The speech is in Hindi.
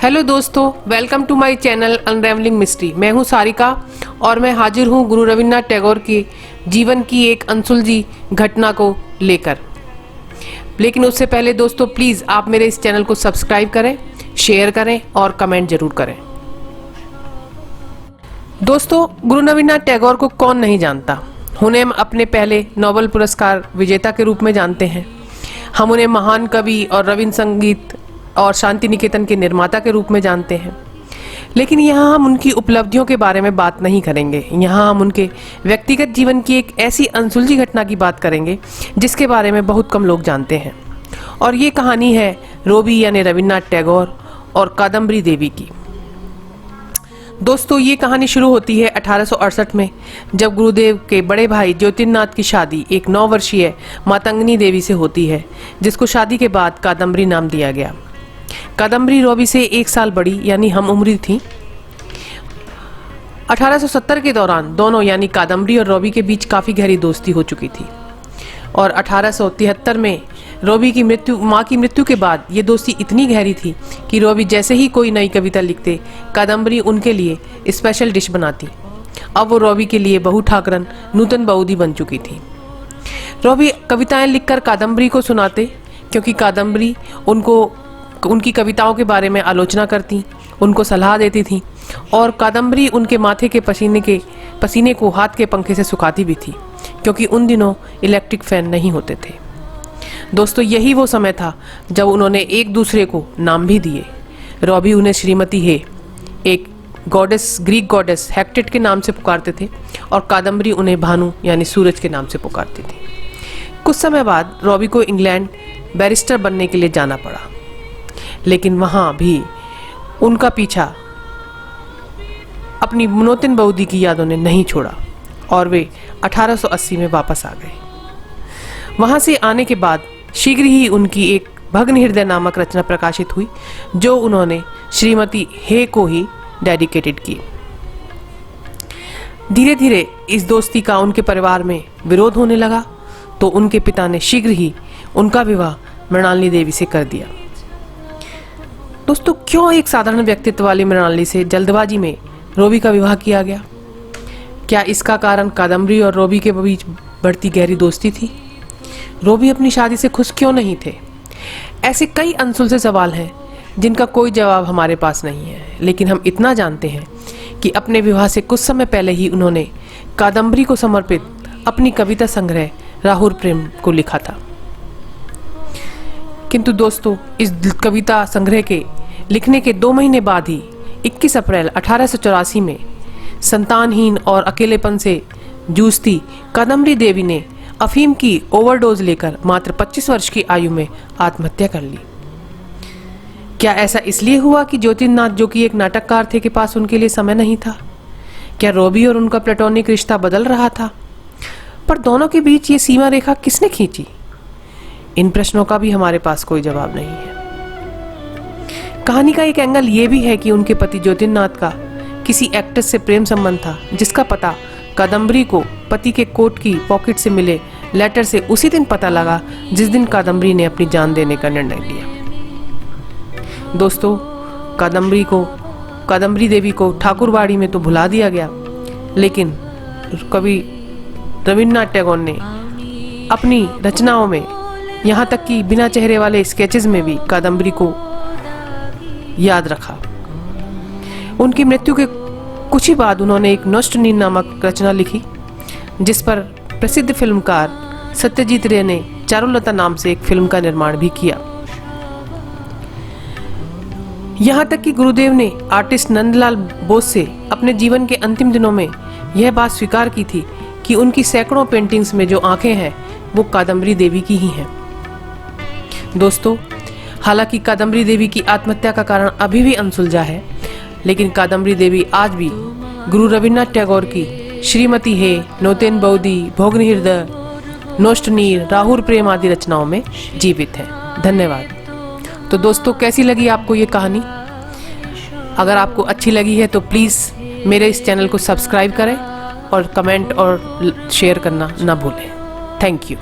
हेलो दोस्तों, welcome to my channel unravelling mystery. मैं हूं सारिका और मैं हाजिर हूं गुरु रविन्द्रनाथ टैगोर के जीवन की एक अनसुलझी घटना को लेकर। लेकिन उससे पहले दोस्तों, प्लीज़ आप मेरे इस चैनल को सब्सक्राइब करें, शेयर करें और कमेंट जरूर करें। दोस्तों, गुरु रविन्द्रनाथ टैगोर को कौन नहीं जानता। उन्हें हम अपने पहले नोबेल पुरस्कार विजेता के रूप में जानते हैं। हम उन्हें महान कवि और रविन्द्र संगीत और शांति निकेतन के निर्माता के रूप में जानते हैं। लेकिन यहाँ हम उनकी उपलब्धियों के बारे में बात नहीं करेंगे। यहाँ हम उनके व्यक्तिगत जीवन की एक ऐसी अनसुलझी घटना की बात करेंगे जिसके बारे में बहुत कम लोग जानते हैं। और ये कहानी है रोबी यानी रविन्द्रनाथ टैगोर और कादम्बरी देवी की। दोस्तों, ये कहानी शुरू होती है 1868 में, जब गुरुदेव के बड़े भाई ज्योतिर्नाथ की शादी एक 9 वर्षीय मातंगनी देवी से होती है, जिसको शादी के बाद कादम्बरी नाम दिया गया। कादम्बरी रोबी से 1 साल बड़ी यानी हम उम्री थी। 1870 के दौरान दोनों यानी कादम्बरी और रोबी के बीच काफ़ी गहरी दोस्ती हो चुकी थी और 1873 में रोबी की माँ की मृत्यु के बाद ये दोस्ती इतनी गहरी थी कि रोबी जैसे ही कोई नई कविता लिखते, कादम्बरी उनके लिए स्पेशल डिश बनाती। अब वो रोबी के लिए बहू ठाकरन नूतन बहुदी बन चुकी थी। रोबी कविताएं लिखकर कादम्बरी को सुनाते, क्योंकि कादम्बरी उनकी कविताओं के बारे में आलोचना करती, उनको सलाह देती थी और कादम्बरी उनके माथे के पसीने को हाथ के पंखे से सुखाती भी थी, क्योंकि उन दिनों इलेक्ट्रिक फैन नहीं होते थे। दोस्तों, यही वो समय था जब उन्होंने एक दूसरे को नाम भी दिए। रोबी उन्हें श्रीमती हे, एक ग्रीक गॉडेस हेक्टेट के नाम से पुकारते थे और कादम्बरी उन्हें भानु यानी सूरज के नाम से पुकारती थी। कुछ समय बाद रोबी को इंग्लैंड बैरिस्टर बनने के लिए जाना पड़ा, लेकिन वहाँ भी उनका पीछा अपनी नूतन बहुदी की यादों ने नहीं छोड़ा और वे 1880 में वापस आ गए। वहाँ से आने के बाद शीघ्र ही उनकी एक भग्न हृदय नामक रचना प्रकाशित हुई, जो उन्होंने श्रीमती हे को ही डेडिकेटेड की। धीरे धीरे इस दोस्ती का उनके परिवार में विरोध होने लगा, तो उनके पिता ने शीघ्र ही उनका विवाह मृणालिनी देवी से कर दिया। दोस्तों, क्यों एक साधारण व्यक्तित्व वाली मृणालिनी से जल्दबाजी में रोबी का विवाह किया गया? क्या इसका कारण कादम्बरी और रोबी के बीच बढ़ती गहरी दोस्ती थी? रोबी अपनी शादी से खुश क्यों नहीं थे? ऐसे कई अनसुलझे सवाल हैं जिनका कोई जवाब हमारे पास नहीं है। लेकिन हम इतना जानते हैं कि अपने विवाह से कुछ समय पहले ही उन्होंने कादम्बरी को समर्पित अपनी कविता संग्रह राहुल प्रेम को लिखा था। किंतु दोस्तों, इस कविता संग्रह के लिखने के 2 महीने बाद ही 21 अप्रैल 1884 में संतानहीन और अकेलेपन से जूझती कादम्बरी देवी ने अफीम की ओवरडोज लेकर मात्र 25 वर्ष की आयु में आत्महत्या कर ली। क्या ऐसा इसलिए हुआ कि ज्योतिर्नाथ, जो कि एक नाटककार थे, के पास उनके लिए समय नहीं था? क्या रोबी और उनका प्लेटोनिक रिश्ता बदल रहा था? पर दोनों के बीच ये सीमा रेखा किसने खींची? इन प्रश्नों का भी हमारे पास कोई जवाब नहीं है। कहानी का एक एंगल ये भी है कि उनके पति ज्योतिर्नाथ का किसी एक्ट्रेस से प्रेम संबंध था, जिसका पता कादम्बरी को पति के कोट की पॉकेट से मिले लेटर से उसी दिन पता लगा जिस दिन कादम्बरी ने अपनी जान देने का निर्णय लिया। दोस्तों, कादम्बरी देवी को ठाकुरबाड़ी में तो भुला दिया गया, लेकिन कवि रविन्द्रनाथ टैगोर ने अपनी रचनाओं में, यहाँ तक कि बिना चेहरे वाले स्केचेस में भी कादम्बरी को याद रखा। उनकी मृत्यु के कुछ ही बाद उन्होंने एक नष्ट नींद नामक रचना लिखी, जिस पर प्रसिद्ध फिल्मकार सत्यजीत रे ने चारुलता नाम से एक फिल्म का निर्माण भी किया। यहाँ तक कि गुरुदेव ने आर्टिस्ट नंदलाल बोस से अपने जीवन के अंतिम दिनों में यह बात स्वीकार की थी कि उनकी सैकड़ों पेंटिंग्स में जो आंखें हैं वो कादम्बरी देवी की ही हैं। दोस्तों, हालांकि कादम्बरी देवी की आत्महत्या का कारण अभी भी अनसुलझा है, लेकिन कादम्बरी देवी आज भी गुरु रविन्द्रनाथ टैगोर की श्रीमती हे, नूतन बहुदी, भग्न हृदय, नष्ट नीर, राहुल प्रेम आदि रचनाओं में जीवित हैं। धन्यवाद। तो दोस्तों, कैसी लगी आपको ये कहानी? अगर आपको अच्छी लगी है तो प्लीज़ मेरे इस चैनल को सब्सक्राइब करें और कमेंट और शेयर करना ना भूलें। Thank you.